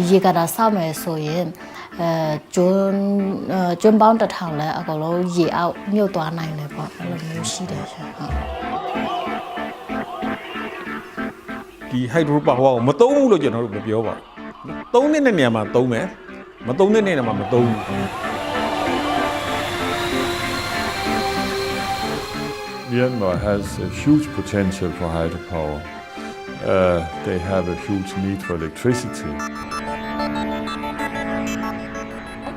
ရေကတာဆောက်မယ်ဆိုရင်ကျွန်းပေါင်းတစ်ထောင်လဲအကုန်လုံးရေအောက်မြုပ်သွားနိုင်တယ်ပေါ့အဲ့လိုမျိုးရှိတယ်ရှင်ဟုတ်ဒီ hydro power ကိုမသုံးဘူးလို့ကျွန်တော်တို့မပြောပါဘူးသုံးတဲ့နေရာမှာသုံးမယ်မသုံးတဲ့နေရာမှာမသုံးဘူး Myanmar has a huge potential for hydropower. They have a huge need for electricity.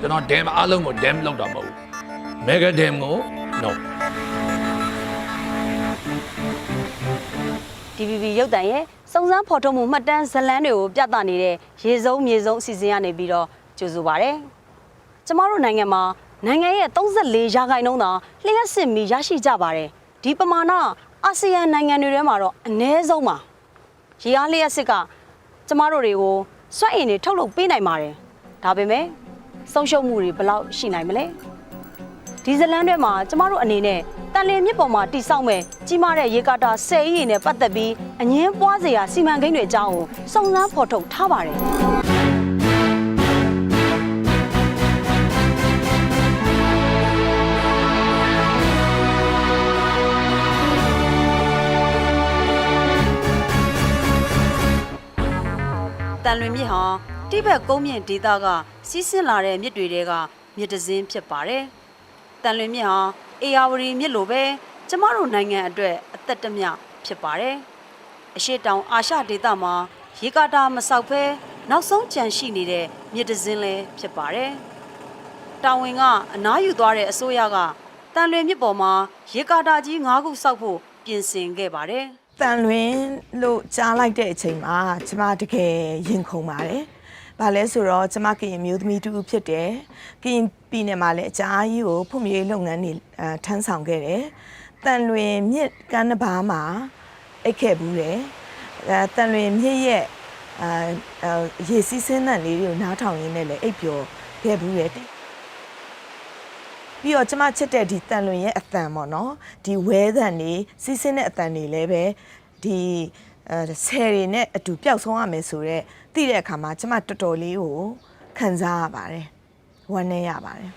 ကျွန်တော် dam အားလုံးကို dam လောက်တာမဟုတ်ဘူး mega dam ကို no DVB ရုပ်တံရဲ့စုံစမ်းဖော်ထုတ်မှုမှတ်တမ်းဇလန်းတွေကိုပြသနေတဲ့ရေစုံမြေစုံအစီအစဉ်ကနေပြီးတော့ကြိုဆိုပါရစေ။ကျမတို့နိုင်ငံမှာနိုင်ငံရဲ့34ရာခိုင်နှုန်းသာလျှက်စစ်မီရရှိကြပါတယ်။ဒီပမာဏအာဆီယံနိုင်ငံတွေထဲမှာတော့အနည်းဆုံးပါ။ရေအားလျှက်စစ်ကကျမတို့တွေကိုစွမ်းအင်တွေထုတ်လုပ်ပေးနိုင်ပါတယ်။ဒါပေမဲ့ဆုံးရှုံးမှုတွေဘယ်လောက်ရှိနိုင်မလဲ။ဒီဇလန်းတွေမှာကျမတို့အနေနဲ့တန်လျင်မြစ်ပေါ်မှာတိစောက်မဲ့ကြီးမားတဲ့ရေကာတာ10ရီနဲ့ပတ်သက်ပြီးအငင်းပွားစရာစီမံကိန်းတွေအကြောင်းကိုစုံစမ်းဖော်ထုတ်ထားပါတယ်တန်လွင်မြစ်ဟာတိဘက်ကုန်းမြင့်ဒေသကစီးဆင်းလာတဲ့မြစ်တွေတဲကမြစ်တစ်စင်းဖြစ်ပါတယ်တန်လွင်မြစ်ဟာအေယာဝတီမြစ်လိုပဲကျမတို့နိုင်ငံအတွက်အသက်တမျှဖြစ်ပါတယ်။အရှိတောင်အာရှဒေသမှာရေကာတာမဆောက်ဘဲနောက်ဆုံးကြံရှိနေတဲ့မြစ်တစင်းလည်းဖြစ်ပါတယ်။တာဝန်ကအနားယူသွားတဲ့အစိုးရကတန်လွင်မြစ်ပေါ်မှာရေကာတာကြီး9ခုဆောက်ဖို့ပြင်ဆင်ခဲ့ပါတယ်။တန်လွင်လို့ကြားလိုက်တဲ့အချိန်မှာကျမတကယ်ရင်ခုန်ပါတယ်။ဘာလဲဆိုတော့ကျမကရင်မျိုးသမီးတူဖြစ်တယ်။ကရင်ပြည်နယ်မှာလည်းအကြာကြီးကိုဖွံ့ဖြိုးရေးလုပ်ငန်းတွေထမ်းဆောင်ခဲ့တယ်။တန်လွင်မြစ်ကမ်းတစ်ပါးမှာအိတ်ခဲ့ဘူးတယ်။တန်လွင်မြစ်ရဲ့ရေစီးဆင်းတဲ့လေးတွေကိုနားထောင်ရင်းနဲ့လည်းအိပ်ပျော်ခဲ့ဘူးတယ်။ပြီးတော့ကျမချစ်တဲ့ဒီတန်လွင်ရဲ့အတန်ပေါ့နော်။ဒီဝဲသံတွေစီးဆင်းတဲ့အတန်တွေလည်းပဲဒီဆယ်တွေနဲ့အတူပျောက်ဆုံးရမယ်ဆိုတော့သိတဲ့အခါမှာကျမတော်တော်လေးကိုခံစားရပါတယ်ဝမ်းနည်းရပါတယ်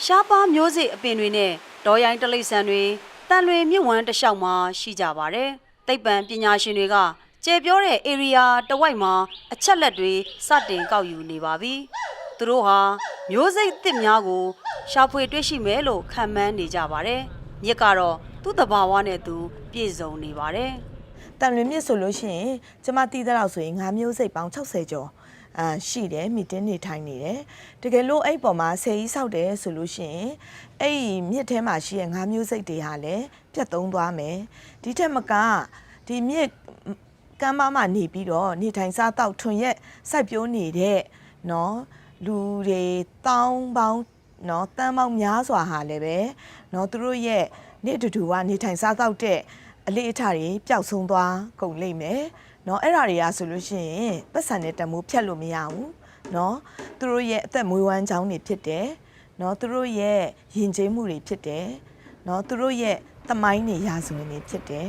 ရှားပါးမျိုးစိအပင်တွေနဲ့ဒေါ်ရိုင်းတလိษံတွေတန်လွင်မြစ်ဝမ်းတစ်လျှောက်မှာရှိကြပါတယ်သိပ္ပံပညာရှင်တွေကကျေပြောတဲ့ area တဝိုက်မှာအချက်လက်တွေစတင်ကောက်ယူနေပါပြီသူတို့ဟာမျိုးစိအသစ်များကိုရှာဖွေတွေ့ရှိမယ်လို့ခန့်မှန်းနေကြပါတယ်မြစ်ကတော့သူ့တဘာဝနဲ့သူပြည့်စုံနေပါတယ်တန်လွင်မြစ်ဆိုလို့ရှိရင်ကျမတီးတဲ့လောက်ဆိုရင်9မျိုးစိပေါင်း60ကျော်ရှိတယ်မီတင်းနေထိုင်နေတယ်တကယ်လို့အဲ့ပေါ်မှာဆယ်ကြီးဆောက်တယ်ဆိုလို့ရှိရင်အဲ့မြစ်ထဲမှာရှိတဲ့9မျိုးစိတွေဟာလည်းပြတ်သုံးသွားမယ်ဒီထက်မကဒီမြစ်ကမ်းပါးမှာနေပြီးတော့နေထိုင်စားတောက်ထွန်ရက်စိုက်ပျိုးနေတဲ့နော်လူတွေတောင်းပေါင်းနော်တန်းပေါင်းများစွာဟာလည်းပဲနော်သူတို့ရဲ့နေ့တူတူကနေထိုင်စားတောက်တဲ့အလေးအထားတွေပျောက်ဆုံးသွားကုန်လိမ့်မယ်เนาะအဲ့ဓာတွေကဆိုလို့ရှိရင်ပတ်စံနဲ့တမိုးဖြတ်လို့မရဘူးเนาะသူတို့ရဲ့အသက်မွေးဝမ်းကြောင်းတွေဖြစ်တယ်เนาะသူတို့ရဲ့ယဉ်ကျေးမှုတွေဖြစ်တယ်เนาะသူတို့ရဲ့သမိုင်းတွေရာဇဝင်တွေဖြစ်တယ်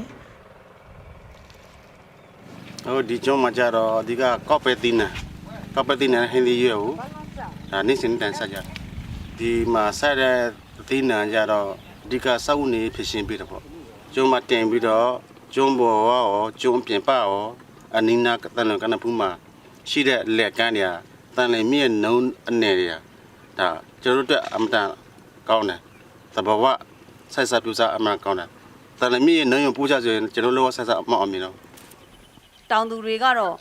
ဟိုဒီကျောင်းမှာကြတော့ဒီကကော့ပက်တီနာဟင်းလေးရွယ်ကိုဒါနေ့စဉ်တန်ဆက်ကြဒီမှာဆက်တဲ့တီနာကြတော့ဒီကစောက်နေဖြစ်ရှင်ပြီးတော့ပေါ့ကျုံးမှာတင်ပြီးတော့ကျုံးပေါ်ရောကျုံးပြင်ပရောအနီးနားတန်လွန်ကနဖူးမှာရှိတဲ့လက်ကန်းတွေကတန်လင်မြင့်နှုံးအနေတွေကဒါကျွန်တော်တို့အမတန်ကောင်းတယ်သဘောဝဆက်ဆက်ပြူစားအမှန်ကောင်းတယ်တန်လင်မြင့်နှုံးရုံပူကြဆိုရင်ကျွန်တော်လောဆက်ဆက်အမှန်အမြင်တော့တောင်သူတွေကတော့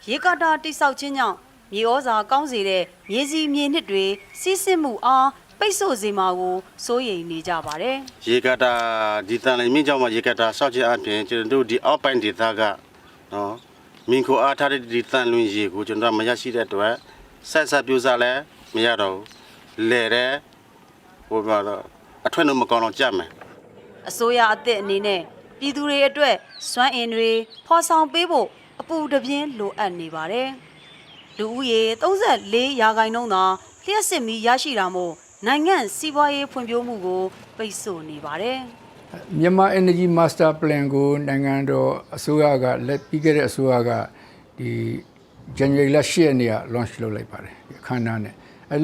ရေကာတာတိဆောက်ခြင်းကြောင့်မြေဩဇာကောင်းစေတဲ့မြေစီမြေနှစ်တွေစီးဆင်းမှုအားပိတ်ဆို့စေမှာကိုစိုးရိမ်နေကြပါတယ်ရေကာတာဒီတန်လည်းမြင့်ကြောင်းမှာရေကာတာဆောက်ခြင်းအပြင်ကျွန်တော်တို့ဒီအောက်ပိုင်းဒေသကနော်မင်းကိုအားထားတဲ့ဒီတန်လွင်ရေကိုကျွန်တော်မရရှိတဲ့အတွက်ဆက်ဆက်ပြူစားလဲမရတော့လဲတဲ့ဟိုကတော့အထွတ်နှုတ်မကောင်းတော့ကြမယ်အစိုးရအသစ်အနေနဲ့ပြည်သူတွေအတွက်စွမ်းအင်တွေဖော်ဆောင်ပေးဖို့အပူတပြင်းလိုအပ်နေပါတယ်လူဦးရေ34ရာခိုင်နှုန်းသာလျှက်စစ်မီရရှိတာမို့နိုင်ငံစီးပွားရေးဖွံ့ဖြိုးမှုကိုပိတ်ဆို့နေပါတယ်မြန်မာ Energy Master Plan ကိုနိုင်ငံတော်အစိုးရကလက်ပြီးခဲ့တဲ့အစိုးရကဒီ January လ10ရက်နေ့က launch လုပ်လိုက်ပါတယ်ဒီအခမ်းအနားနဲ့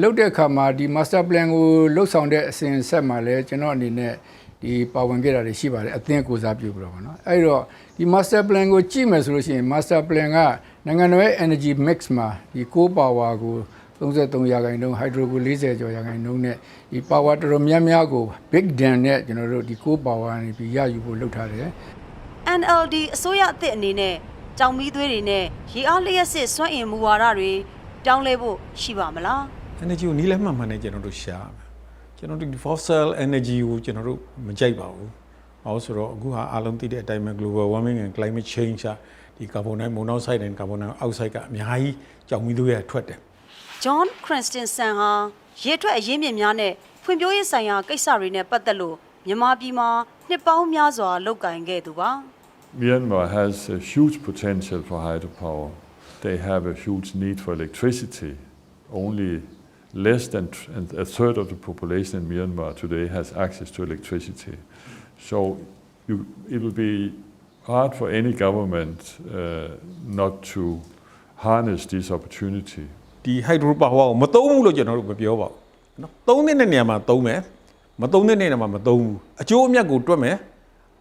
လုပ်တဲ့အခါမှာဒီ master plan ကိုလှုပ်ဆောင်တဲ့အစဉ်အဆက်မှာလည်းကျွန်တော်အနေနဲ့ဒီပါဝင်ခဲ့တာတွေရှိပါတယ်အသင်းကိုစားပြုပြီးတော့ပေါ့နော်အဲ့တော့ဒီ master plan ကိုကြည့်မယ်ဆိုလို့ရှိရင် master plan ကနိုင်ငံတော်ရဲ့ energy mix မှာဒီ core power ကို33% hydro ကို40ကျော်%နဲ့ဒီ power တော်တော်များများကို big dam နဲ့ကျွန်တော်တို့ဒီ core power နေပြီးရယူဖို့လုပ်ထားတယ် NLD အစိုးရအသစ်အနေနဲ့ကြောင်မီးသွေးတွေနဲ့ရေအားလျှက်စစ်စွမ်းအင်မူဝါဒတွေပြောင်းလဲဖို့ရှိပါမလား energy ကိုနီးလဲမှန်မှန်နဲ့ကျွန်တော်တို့ရှားကျွန်တော်တို့ fossil energy ကိုကျွန်တော်တို့မကြိုက်ပါဘူး။အော်ဆိုတော့အခုဟာအားလုံးသိတဲ့အတိုင်းပဲ global warming and climate change ဒီ carbon monoxide and carbon dioxide ကအများကြီးကြောင်မီးသွေးရထွက်တယ် John Christensen ဟာရေထွက်အရင်းမြစ်များနဲ့ဖွံ့ဖြိုးရေးဆိုင်ရာကိစ္စတွေနဲ့ပတ်သက်လို့မြန်မာပြည်မှာနှစ်ပေါင်းများစွာလုပ်ကိုင်ခဲ့သူပါ Myanmar has a huge potential for hydropower. They have a huge need for electricity. Only less than a third of the population in Myanmar today has access to electricity. So it will be hard for any government not to harness this opportunity. ဒီ hydro power ကိုမသုံးဘူးလို့ကျွန်တော်တို့မပြောပါဘူးနော်သုံးတဲ့နေရာမှာသုံးမယ်မသုံးတဲ့နေရာမှာမသုံးဘူးအကျိုးအမြတ်ကိုတွက်မယ်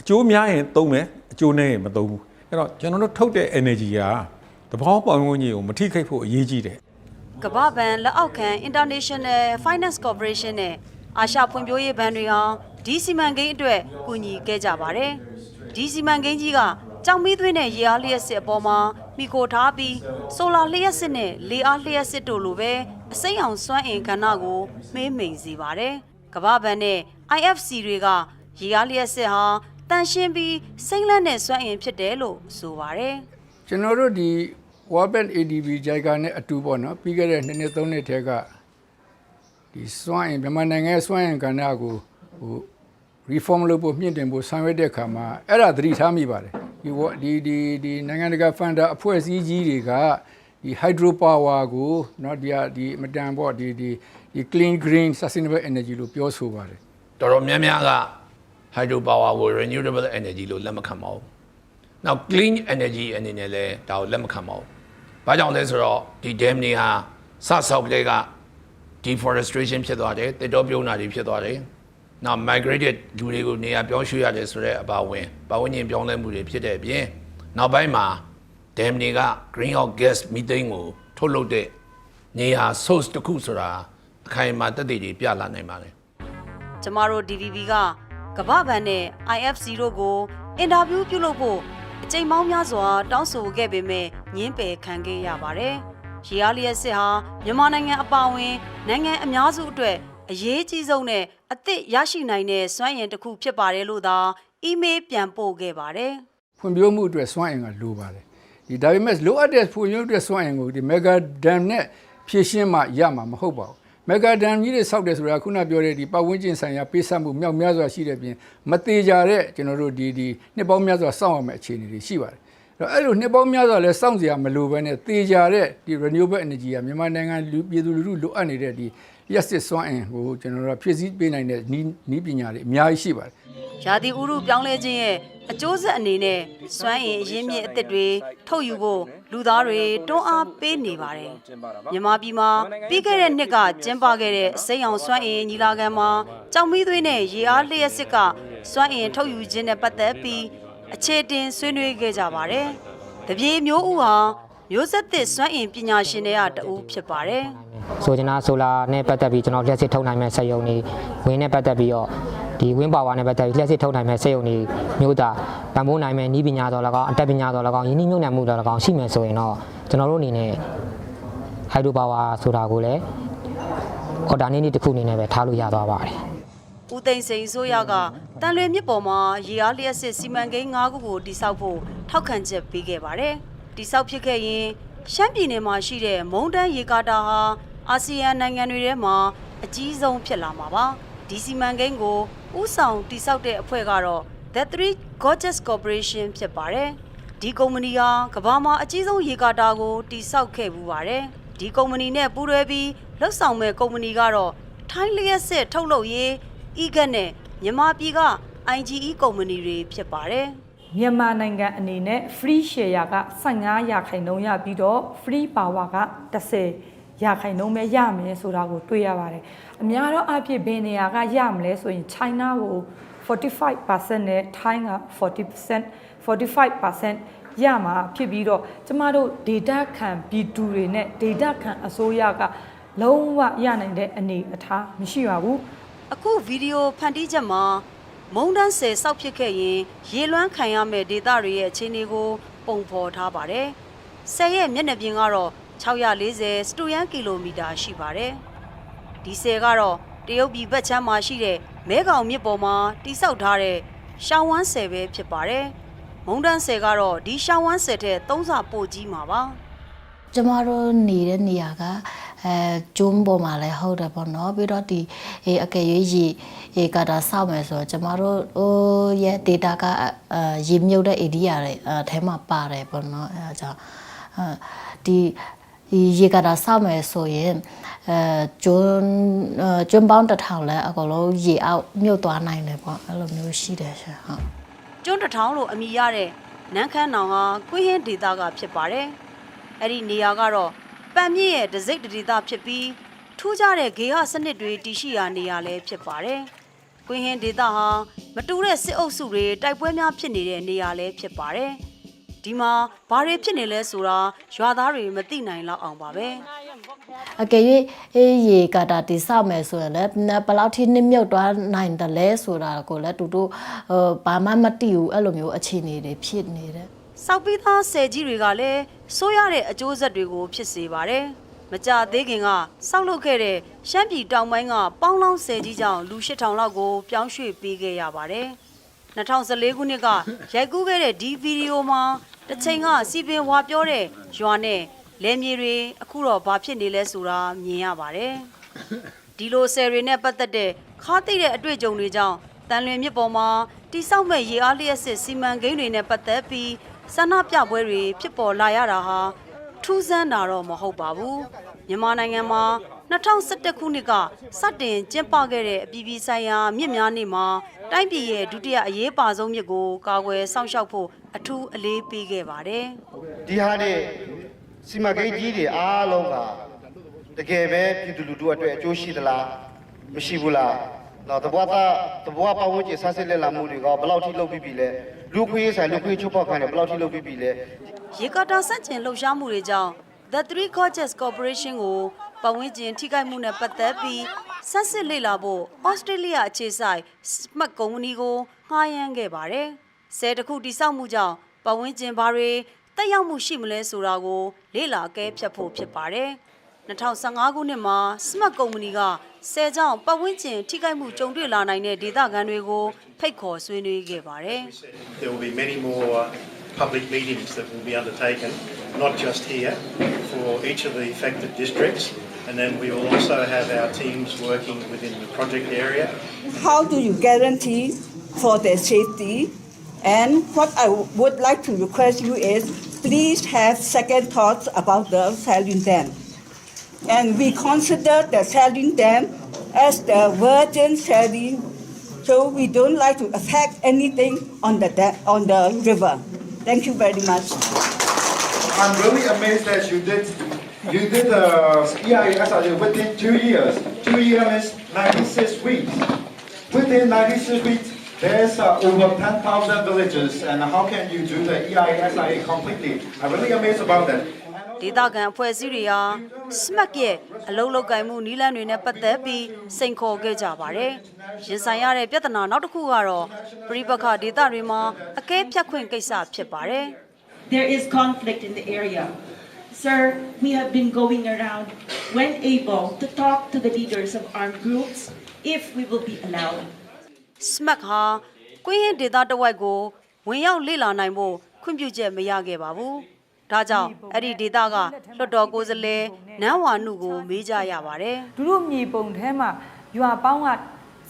အကျိုးများရင်သုံးမယ်အကျိုးနည်းရင်မသုံးဘူးအဲ့တော့ကျွန်တော်တို့ထုတ်တဲ့ energy ကတဘောပေါင်းဝင်ကြီးကိုမထိခိုက်ဖို့အရေးကြီးတယ် ကမ္ဘာဘဏ်လက်အောက်ခံ International Finance Corporation နဲ့အာရှဖွံ့ဖြိုးရေးဘဏ်တွေဟာဒီစီမံကိန်းအတွက်ကူညီခဲ့ကြပါတယ်ဒီစီမံကိန်းကြီးကကြောင်မီးသွေးနဲ့ရေအားလျှက်စစ်အပေါ်မှာမိခိုထားပြီးဆိုလာလျှက်စစ်နဲ့လေအားလျှက်စစ်တို့လိုပဲအစိမ်းအောင်စွမ်းအင်ကဏ္ဍကိုမှေးမှိန်စေပါတယ်ကမ္ဘာဘဏ်နဲ့ IFC တွေကရေအားလျှက်စစ်ဟာတန်ရှင်းပြီးစိမ့်လန့်တဲ့စွမ်းအင်ဖြစ်တယ်လို့ဆိုပါတယ် ကျွန်တော်တို့ဒီ World Bank ADB ဂျိုင်ကာနဲ့အတူပေါ့နော်ပြီးခဲ့တဲ့2နှစ်3နှစ်ထဲကဒီစွမ်းအင်မြန်မာနိုင်ငံရဲ့စွမ်းအင်ကဏ္ဍကိုreform လုပ်ဖို့မြင့်တင်ဖို့ဆောင်ရွက်တဲ့အခါမှာအဲ့ဒါသတိထားမိပါတယ်ဒီနိုင်ငံတကာ funder အဖွဲ့အစည်းကြီးတွေကဒီ hydro power ကိုเนาะဒီမတန်ပေါ့ဒီ clean green sustainable energy လို့ပြောဆိုပါတယ် တော်တော်များများက hydro power ကို renewable energy လို့လက်မခံပါဘူး။ Now clean energy အနေနဲ့လည်းဒါကိုလက်မခံပါဘူး။ဘာကြောင့်လဲဆိုတော့ဒီ dam တွေဟာစဆောက်ကလေးက deforestation ဖြစ်သွားတယ်တစ်တော်ပြုံးတာတွေဖြစ်သွားတယ်။ Now migrated လူတွေကိုနေရာပြောင်းရွှေ့ရတယ်ဆိုတဲ့အပါဝင်ပတ်ဝန်းကျင်ပြောင်းလဲမှုတွေဖြစ်တဲ့အပြင်နောက်ပိုင်းမှာ dam တွေက greenhouse gas methane ကိုထုတ်လုပ်တဲ့နေရာ source တစ်ခုဆိုတာအခိုင်အမာသက်သေတွေပြလာနိုင်ပါတယ် ကျမတို့ DVB ကကမ္ဘာဘဏ်နဲ့ IFC တို့ကိုအင်တာဗျူးပြုလုပ်ဖို့အကြိမ်ပေါင်းများစွာတောင်းဆိုခဲ့ပေမဲ့ငြင်းပယ်ခံခဲ့ရပါတယ်။ရေအားလျှက်စစ်ဟာမြန်မာနိုင်ငံအပါအဝင်နိုင်ငံအများစုအတွက်အရေးကြီးဆုံးနဲ့အသစ်ရရှိနိုင်တဲ့စွမ်းအင်တစ်ခုဖြစ်ပါတယ်လို့သာအီးမေးလ်ပြန်ပို့ခဲ့ပါတယ်။ ဖွံ့ဖြိုးမှုအတွက်စွမ်းအင်ကလိုပါတယ်ဒီဒါပေမဲ့လိုအပ်တဲ့ဖွံ့ဖြိုးတဲ့စွမ်းအင်ကိုဒီ mega dam နဲ့ဖြည့်ရှင်းမှရမှာမဟုတ်ပါဘူး mega dam ကြီးတွေဆောက်တယ်ဆိုတာခုနပြောတဲ့ဒီပတ်ဝန်းကျင်ဆိုင်ရာပေးဆပ်မှုမြောက်များစွာရှိတဲ့ပြင်မသေးကြတဲ့ကျွန်တော်တို့ဒီနှစ်ပေါင်းများစွာစောင့်ရမယ့်အခြေအနေတွေရှိပါတယ်အဲ့လိုနှစ်ပေါင်းများစွာလဲစောင့်စရာမလိုဘဲနဲ့သေကြတဲ့ဒီ renewable energy ကမြန်မာနိုင်ငံပြည်သူလူထုလိုအပ်နေတဲ့ဒီလျှက်စစ်စွမ်းအင်ကိုကျွန်တော်တို့ဖြည့်ဆည်းပေးနိုင်တဲ့နည်းပညာတွေအများကြီးရှိပါတယ် ရာသီဥတုပြောင်းလဲခြင်းရဲ့အကျိုးဆက်အနေနဲ့စွမ်းအင်အရင်းမြစ်အသစ်တွေထုတ်ယူဖို့လူသားတွေတွန်းအားပေးနေပါတယ်။မြန်မာပြည်မှာပြီးခဲ့တဲ့နှစ်ကကျင်းပခဲ့တဲ့အစိမ်းအောင်စွမ်းအင်ညီလာခံမှာကြောင်မီးသွေးနဲ့ရေအားလျှက်စစ်ကစွမ်းအင်ထုတ်ယူခြင်းနဲ့ပတ်သက်ပြီးအခြေတင်ဆွေးနွေးခဲ့ကြပါတယ်။တပြေမျိုးဦးဟာမျိုးဆက်သစ်စွမ်းအင်ပညာရှင်တွေကတဦးဖြစ်ပါတယ်။ ဆိုချင်တာဆိုလာနဲ့ပတ်သက်ပြီးကျွန်တော်လျှက်စစ်ထုတ်နိုင်မဲ့စက်ရုံတွေဝင်းနဲ့ပတ်သက်ပြီးတော့ဒီဝင်းပါဝါနဲ့ပတ်သက်ပြီးလျှက်စစ်ထုတ်နိုင်မဲ့စက်ရုံတွေမျိုးသားပံ့ပိုးနိုင်မဲ့နည်းပညာတော်၎င်းအတတ်ပညာတော်၎င်းယင်းနှိမ့်ညွှန်မှုတော်၎င်းရှိမယ်ဆိုရင်တော့ကျွန်တော်တို့အနေနဲ့ဟိုက်ဒရိုပါဝါဆိုတာကိုလည်းအော်ဒါနေတစ်ခုအနေနဲ့ပဲထားလို့ရသွားပါတယ် ဦးသိန်းစိန်ဆိုရကတန်လွင်မြစ်ပေါ်မှာရေအားလျှက်စစ်စီမံကိန်း၅ခုကိုတိစောက်ဖို့ထောက်ခံချက်ပေးခဲ့ပါတယ်။တိစောက်ဖြစ်ခဲ့ရင်ရှမ်းပြည်နယ်မှာရှိတဲ့မုံတန်းရေကာတာဟာအာဆီယံနိုင်ငံတွေထဲမှာအကြီးဆုံးဖြစ်လာမှာပါ။ဒီစီမံကိန်းကိုဥဆောင်တိစောက်တဲ့အဖွဲ့ကတော့ The Three Gorges Corporation ဖြစ်ပါတယ်။ဒီကုမ္ပဏီဟာကမ္ဘာမှာအကြီးဆုံးရေကာတာကိုတိစောက်ခဲ့ပူပါတယ်။ဒီကုမ္ပဏီနဲ့ပူးတွဲပြီးလှုပ်ဆောင်မဲ့ကုမ္ပဏီကတော့ထိုင်းလျှက်စစ်ထုတ်လုပ်ရေးဤကနဲ့မြန်မာပြည်က IGE ကုမ္ပဏီတွေဖြစ်ပါတယ် မြန်မာနိုင်ငံအနေနဲ့ free share က15ရာခိုင်နှုန်းရပြီးတော့ free power က10ရာခိုင်နှုန်းပဲရမယ်ဆိုတာကိုတွေ့ရပါတယ်အများတော့အဖြစ်ဘယ်နေရာကရမလဲဆိုရင် China ကို45% နဲ့ Thai က45% ရမှာဖြစ်ပြီးတော့ကျမတို့ data ခံပြည်သူတွေနဲ့ data ခံအစိုးရကလုံးဝရနိုင်တဲ့အနေအထားမရှိပါဘူး အခုဗီဒီယိုဖန်တီးချက်မှာမုံတန်းဆယ်စောက်ဖြစ်ခဲ့ရင်ရေလွှမ်းခံရမယ့်ဒေသတွေရဲ့အခြေအနေကိုပုံဖော်ထားပါတယ်။ဆယ်ရဲ့မျက်နှာပြင်ကတော့640 စတူယန်ကီလိုမီတာရှိပါတယ်။ဒီဆယ်ကတော့တရုတ်ပြည်ဘက်ခြမ်းမှာရှိတဲ့မဲခေါင်မြစ်ပေါ်မှာတိစောက်ထားတဲ့ရှောင်းဝမ်းဆယ်ပဲဖြစ်ပါတယ်။မုံတန်းဆယ်ကတော့ဒီရှောင်းဝမ်းဆယ်ထက်3ဆပိုကြီးမှာပါ။ ကျမတို့နေတဲ့နေရာကကျုံးပေါ်မှာလည်းဟုတ်တယ်ပေါ့နော်ပြီးတော့ဒီအကယ်၍ရေကတာစောက်မယ်ဆိုတော့ကျမတို့ရဲ့ data ကရေမြုပ်တဲ့ area တွေအဲထဲမှာပါတယ်ပေါ့နော်အဲဒါကြောင့်ဒီရေကတာစောက်မယ်ဆိုရင်ကျုံးပေါင်း1000လဲအကုန်လုံးရေအောက်မြုပ်သွားနိုင်တယ်ပေါ့အဲ့လိုမျိုးရှိတယ်ရှင်ဟုတ် ကျွန်း1000လို့အမည်ရတဲ့နန်းခမ်းနောင်ဟာကွင်းဟင်းဒေသကဖြစ်ပါတယ်။အဲ့ဒီနေရာကတော့ပန်မြင့်ရဲ့ဒစိတ်ဒေသဖြစ်ပြီးထူးခြားတဲ့ဂေဟစနစ်တွေတည်ရှိရာနေရာလည်းဖြစ်ပါတယ်။ကွင်းဟင်းဒေသဟာမတူတဲ့စစ်အုပ်စုတွေတိုက်ပွဲများဖြစ်နေတဲ့နေရာလည်းဖြစ်ပါတယ်။ဒီမှာဘာတွေဖြစ်နေလဲဆိုတာရွာသားတွေမသိနိုင်လောက်အောင်ပါပဲ။ အကယ်၍ရေကတာတိဆောက်မယ်ဆိုရင်လည်းဘယ်လောက်ထိနစ်မြုပ်သွားနိုင်တယ်လဲဆိုတာကိုလည်းတူတူဘာမှမသိဘူးအဲ့လိုမျိုးအခြေအနေတွေဖြစ်နေတယ် စောက်ပြီးသားဆယ်ကြီးတွေကလည်းစိုးရတဲ့အကျိုးဆက်တွေကိုဖြစ်စေပါတယ်။မကြသေးခင်ကစောက်လုပ်ခဲ့တဲ့ရှမ်းပြည်တောင်ပိုင်းကပေါင်းလောင်းဆယ်ကြီးကြောင့်လူ8000လောက်ကိုပြောင်းရွှေ့ပေးခဲ့ရပါတယ်။2014ခုနှစ်ကရိုက်ကူးခဲ့တဲ့ဒီဗီဒီယိုမှာတစ်ချိန်ကစီပင်ဝါပြောတဲ့ရွာနဲ့လယ်မြေတွေအခုတော့ဘာဖြစ်နေလဲဆိုတာမြင်ရပါတယ်။ဒီလိုဆယ်တွေနဲ့ပတ်သက်တဲ့ခါသိတဲ့အတွေ့အကြုံတွေကြောင့်တန်လွင်မြစ်ပေါ်မှာတိစောက်မဲ့ရေအားလျှက်စစ်စီမံကိန်းတွေနဲ့ပတ်သက်ပြီးဆန္ဒပြပွဲတွေဖြစ်ပေါ်လာရတာဟာထူးဆန်းတာတော့မဟုတ်ပါဘူးမြန်မာနိုင်ငံမှာ2011ခုနှစ်ကစတင်ကျင်းပခဲ့တဲ့အပြည်ပြည်ဆိုင်ရာမြစ်များနေ့မှာတိုင်းပြည်ရဲ့ဒုတိယအရေးပါဆုံးမြစ်ကိုကာကွယ်စောင့်ရှောက်ဖို့အထူးအလေးပေးခဲ့ပါတယ်ဒီဟာနဲ့စီမံကိန်းကြီးတွေအားလုံးကတကယ်ပဲပြည်သူလူထုအတွက်အကျိုးရှိသလားမရှိဘူးလားတော့တဘွားပတ်ဝန်းကျင်ဆက်စစ်လက်လာမှုတွေကဘယ်လောက်ထိလုပ်ပြီးပြီလဲလူခွေးဆိုင်လူခွေးချုပ်ဖောက်ခိုင်းတယ်ဘယ်လောက်ထိလုပ်ပြီးပြီလဲရေကာတာစန့်ကျင်လှုပ်ရှားမှုတွေကြောင့် The Three Gorges Corporation ကိုပတ်ဝန်းကျင်ထိခိုက်မှုနဲ့ပတ်သက်ပြီးဆက်စစ်လေ့လာဖို့ဩစတြေးလျအခြေစိုက် Smart ကုမ္ပဏီကိုငှားရမ်းခဲ့ပါတယ်။ဆယ်တခုတိစောက်မှုကြောင့်ပတ်ဝန်းကျင်ဘာတွေတက်ရောက်မှုရှိမလဲဆိုတာကိုလေ့လာကဲဖြတ်ဖို့ဖြစ်ပါတယ်။2015ခုနှစ်မှာ Smart ကုမ္ပဏီကဆယ်ကြောင့်ပတ်ဝန်းကျင်ထိခိုက်မှုကြုံတွေ့လာနိုင်တဲ့ဒေသခံတွေကိုဖိတ်ခေါ်ဆွေးနွေးခဲ့ပါတယ်။ There will be many more public meetings that will be undertaken, not just here, for each of the affected districts. And then we will also have our teams working within the project area. How do you guarantee for their safety? And what I would like to request you is, please have second thoughts about the saline dam. And we consider the saline dam as the virgin saline, so we don't like to affect anything on the river. Thank you very much. I'm really amazed that you did the EIS within 2 years. 2 years is 96 weeks. Within 96 weeks, there's over 10,000 villages, and how can you do the EISIA completely? I'm really amazed about that. ဒေသခံအဖွဲ့အစည်းတွေဟာ SMAC ရဲ့အလုံးလောက်ကိုင်မှုနီးလန်းတွေနဲ့ပတ်သက်ပြီးစိန်ခေါ်ခဲ့ကြပါတယ်။ရင်ဆိုင်ရတဲ့ပြဿနာနောက်တစ်ခုကတော့ပြည်ပခဒေသတွေမှာအကဲဖြတ်ခွင့်ကိစ္စဖြစ်ပါတယ်။ There is conflict in the area. Sir, we have been going around when able to talk to the leaders of armed groups if we will be allowed. SMAC ဟာကွင်းရင်ဒေသတစ်ဝိုက်ကိုဝင်ရောက်လေ့လာနိုင်ဖို့ခွင့်ပြုချက်မရခဲ့ပါဘူး။ဒါကြောင့်အဲ့ဒီဒေသကလွှတ်တော်ကိုယ်စားလှယ်နန်းဝါနုကိုမေးကြရပါတယ်။သူတို့မြေပုံထဲမှာရွာပေါင်းက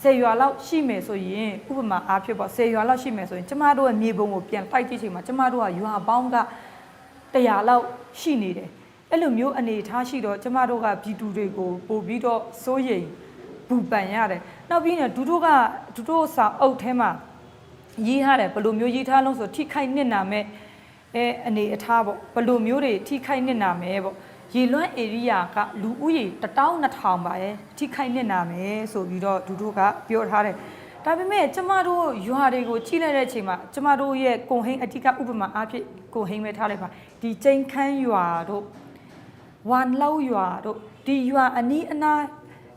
10ရွာလောက်ရှိမယ်ဆိုရင်ဥပမာအားဖြင့်ပေါ့10ရွာလောက်ရှိမယ်ဆိုရင်ကျမတို့ရဲ့မြေပုံကိုပြန်တိုက်ကြည့်ချိန်မှာကျမတို့ကရွာပေါင်းက100လောက်ရှိနေတယ်။အဲ့လိုမျိုးအနေအထားရှိတော့ကျမတို့ကပြည်သူတွေကိုပို့ပြီးတော့စိုးရိမ်ပူပန်ရတယ်။နောက်ပြီးတော့ဒူတို့စာအုပ်ထဲမှာ ရေးထားတယ်ဘယ်လိုမျိုးရေးထားလို့ဆိုထိခိုက်နစ်နာမဲ့အနေအထားပေါ့ဘယ်လိုမျိုးတွေထိခိုက်နစ်နာမယ်ပေါ့ရေလွှမ်း area ကလူဦးရေ12000ပါရဲ့ထိခိုက်နစ်နာမယ်ဆိုပြီးတော့သူတို့ကပြောထားတယ်ဒါပေမဲ့ကျမတို့ရွာတွေကိုကြီးလိုက်တဲ့အချိန်မှာကျမတို့ရဲ့ကုံဟိန်းအတိကဥပမာအားဖြင့်ကုံဟိန်းပဲထားလိုက်ပါဒီကျိန်ခမ်းရွာတို့ဝမ်လောက်ရွာတို့ဒီရွာအနီးအနား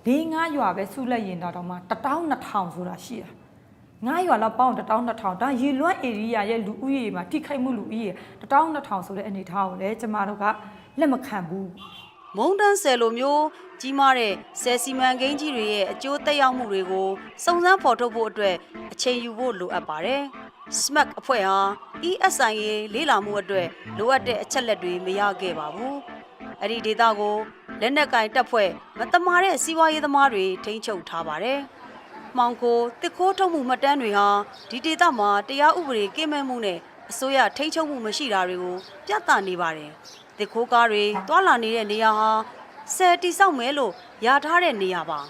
4-5ရွာပဲစုလိုက်ရင်တော့မှ12000ဆိုတာရှိတာ9ရွာလောက်ပေါင်း12000ဒါရေလွှမ်း area ရဲ့လူဦးရေမှာထိခိုက်မှုလူဦးရေ12000ဆိုတဲ့အနေထားကိုလည်းကျမတို့ကလက်မခံဘူး မုံတန်းဆယ်လိုမျိုးကြီးမားတဲ့ဆယ်စီမံကိန်းကြီးတွေရဲ့အကျိုးသက်ရောက်မှုတွေကိုစုံစမ်းဖော်ထုတ်ဖို့အတွက်အချိန်ယူဖို့လိုအပ်ပါတယ်။ SMAC အဖွဲ့ဟာ ESI ရဲ့လေ့လာမှုအတွက်လိုအပ်တဲ့အချက်လက်တွေမရခဲ့ပါဘူး။အဲ့ဒီဒေသကိုလက်နက်ကင်တပ်ဖွဲ့မတမာတဲ့စီးပွားရေးသမားတွေထိန်းချုပ်ထားပါတယ်။မှောင်ခိုတစ်ခိုးထုတ်မှုမှတ်တမ်းတွေဟာဒီဒေသမှာတရားဥပဒေကင်းမဲ့မှုနဲ့အစိုးရထိန်းချုပ်မှုမရှိတာတွေကိုပြသနေပါတယ်။တစ်ခိုးကားတွေတွာလာနေတဲ့နေရာဟာဆယ်တိဆောက်မယ်လို့ရထားတဲ့နေရာပါ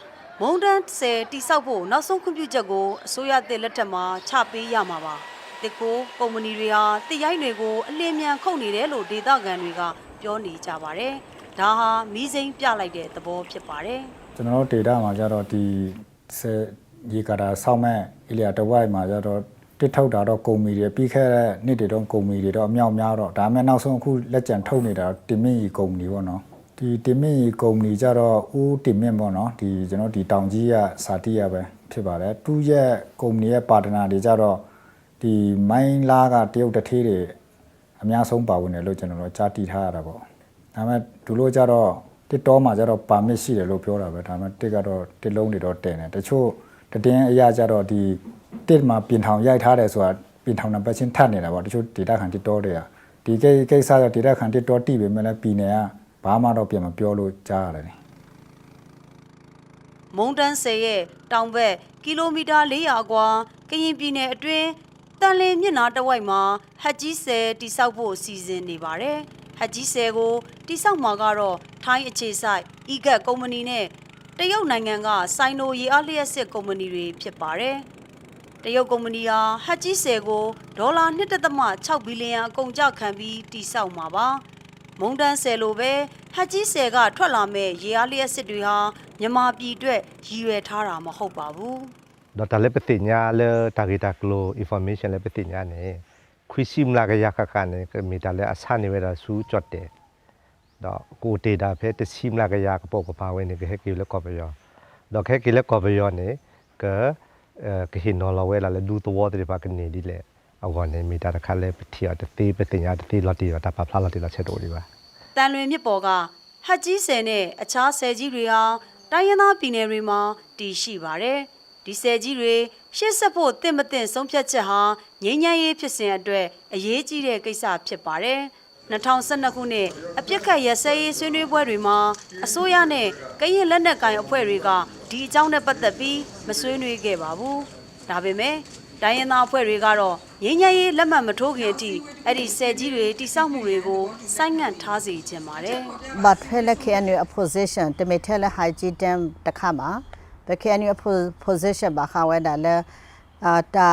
မုံတန်းဆယ်တိဆောက်ဖို့နောက်ဆုံးခွင့်ပြုချက်ကိုအစိုးရသစ်လက်ထက်မှာချပေးရမှာပါတစ်ခိုးကုမ္ပဏီတွေဟာတစ်ရိုက်တွေကိုအလင်းမြန်ခုတ်နေတယ်လို့ဒေသခံတွေကပြောနေကြပါတယ်ဒါဟာမီးစိမ်းပြလိုက်တဲ့သဘောဖြစ်ပါတယ်ကျွန်တော်တို့ဒေတာမှာကျတော့ဒီရေကာတာဆောက်မဲ့အီလီယာတဝိုက်မှာကျတော့တစ်ထုတ်တာတော့ကုမ္ပဏီတွေပြီးခဲ့တဲ့နှစ်တွေတော့ကုမ္ပဏီတွေတော့အမြောက်များတော့ဒါမှမဟုတ်နောက်ဆုံးအခုလက်ကျန်ထုတ်နေတာတင်မင်းကြီးကုမ္ပဏီပေါ့နော်ဒီတင်မင်းကြီးကုမ္ပဏီကြတော့ဦးတင်မင်းပေါ့နော်ဒီကျွန်တော်ဒီတောင်ကြီးကစာတိရပဲဖြစ်ပါတယ်သူ့ရဲ့ကုမ္ပဏီရဲ့ပါတနာတွေကြတော့ဒီမိုင်းလာကတရုတ်တထေးတွေအများဆုံးပါဝင်တယ်လို့ကျွန်တော်တို့ကြားသိထားရတာပေါ့ဒါပေမဲ့ဒူလို့ကြတော့တစ်တောမှာကြတော့ပါမစ်ရှိတယ်လို့ပြောတာပဲဒါပေမဲ့တစ်ကတော့တစ်လုံးတွေတော့တင်တယ်တချို့တည်င်းအရာကြတော့ဒီတစ်မှာပြင်ထောင်ရိုက်ထားတယ်ဆိုတာပြင်ထောင်နံပါတ်ချင်းထပ်နေတာပေါ့တချို့ဒေတာခံတစ်တောတွေကဒီကိစ္စကဒေတာခံတစ်တောတိပဲမဲ့လည်းပြည်နယ်ကဘာမှတော့ပြန်မပြောလို့ကြားရတယ်မုံတန်းဆယ်ရဲ့တောင်ဘက်ကီလိုမီတာ400ကွာကရင်ပြည်နယ်အတွင်းတန်လင်းမြစ်နာတဝိုက်မှာဟတ်ကြီးဆယ်တိဆောက်ဖို့စီစဉ်နေပါတယ်ဟတ်ကြီးဆယ်ကိုတိဆောက်မှာကတော့ထိုင်းအခြေစိုက်အီဂတ်ကုမ္ပဏီနဲ့တရုတ်နိုင်ငံကစိုင်းနိုရေအားလျက်စစ်ကုမ္ပဏီတွေဖြစ်ပါတယ်တရုတ်ကုမ္ပဏီဟာဟတ်ကြီးဆယ်ကိုဒေါ်လာ1.6 ဘီလီယံအကုန်ကျခံပြီးတိဆောက်မှာပါမုံတန်းဆယ်လိုပဲဟတ်ကြီးဆယ်ကထွက်လာမဲ့ရေအားလျက်စစ်တွေဟာမြန်မာပြည်အတွက်ရည်ရွယ်ထားတာမဟုတ်ပါဘူးဒေါက်တာလည်းပတိညာလေတာဂီတာကလို information လည်းပတိညာနေခွီစီမလာကရခခနဲ့မီတာလည်းအဆနေဝဲတာစူးကြွတယ်တော့ကိုဒေတာဖဲတစီမလာကရကပေါ့ကပါဝဲနေကဲကီလည်းကော်ပယောတော့ခဲကီလည်းကော်ပယောနေကဟင်နော်လာဝဲလာလည်းဒူတော်တယ်ပါကနေဒီလေအဝနေမီတာတခါလည်းပတိရတသေးပတိညာတသေးလော်တီတာပါဖလာလော်တီလာချက်တော်ဒီပါတန်လွင်မြစ်ပေါ်ကဟတ်ကြီးဆယ်နဲ့အခြားဆယ်ကြီးတွေဟာတိုင်းရင်းသားပြည်နယ်တွေမှာတည်ရှိပါတယ်ဒီဆယ်ကြီးတွေရှေ့ဆက်ဖို့တင့်မတင့်ဆုံးဖြတ်ချက်ဟာငြိမ်းချမ်းရေးဖြစ်စဉ်အတွက်အရေးကြီးတဲ့ကိစ္စဖြစ်ပါတယ်2012ခုနှစ်အပြစ်ခတ်ရစဲရေးဆွေးနွေးပွဲတွေမှာအစိုးရနဲ့ကရင်လက်နက်ကိုင်အဖွဲ့တွေကဒီအကြောင်းနဲ့ပတ်သက်ပြီးမဆွေးနွေးခဲ့ပါဘူးဒါပေမဲ့တိုင်းရင်းသားအဖွဲ့တွေကတော့ငြိမ်းချမ်းရေးလက်မှတ်မထိုးခင်အထိအဲ့ဒီဆယ်ကြီးတွေတိစောက်မှုတွေကိုဆိုင်းငံ့ထားစေချင်ပါတယ်။ But hele KNU opposition တမေထဲလဲ high G dam တခါမှာ the KNU opposition ဘာခါဝဲတာလဲတာ